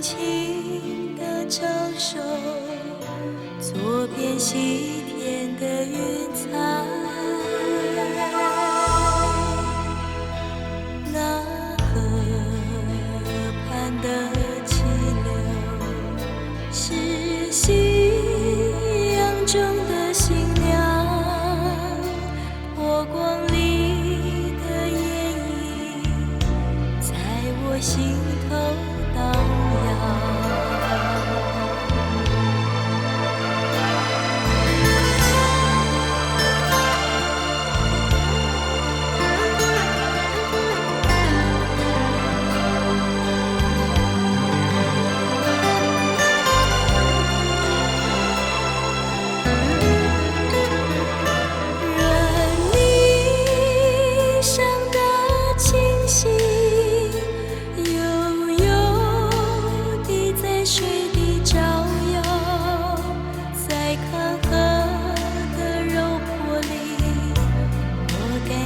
情的招手，左边西天的云彩。那河畔的气流，是夕阳中的新娘，波光里的艳影，在我心头荡漾。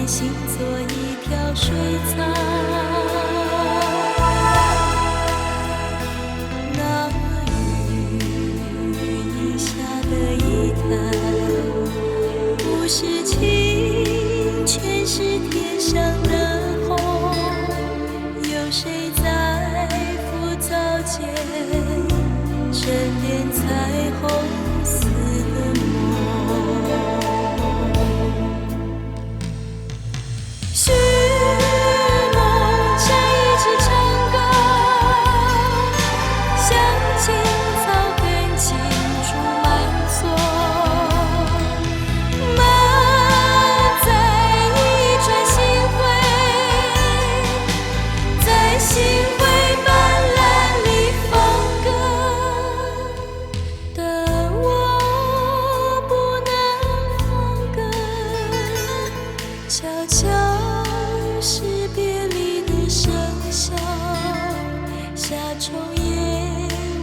心做一条水草，那雨下的一滩，不是情，全是天上的虹。有谁在浮躁间沉淀彩虹似的梦？许梦摘一支长篙，向青草根尽处漫索，漫在一串星辉，在星辉斑斓里放歌，但我不能放歌，悄悄是别离的笙箫，夏虫也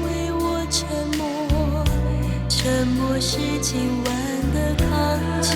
为我沉默，沉默是今晚的康桥。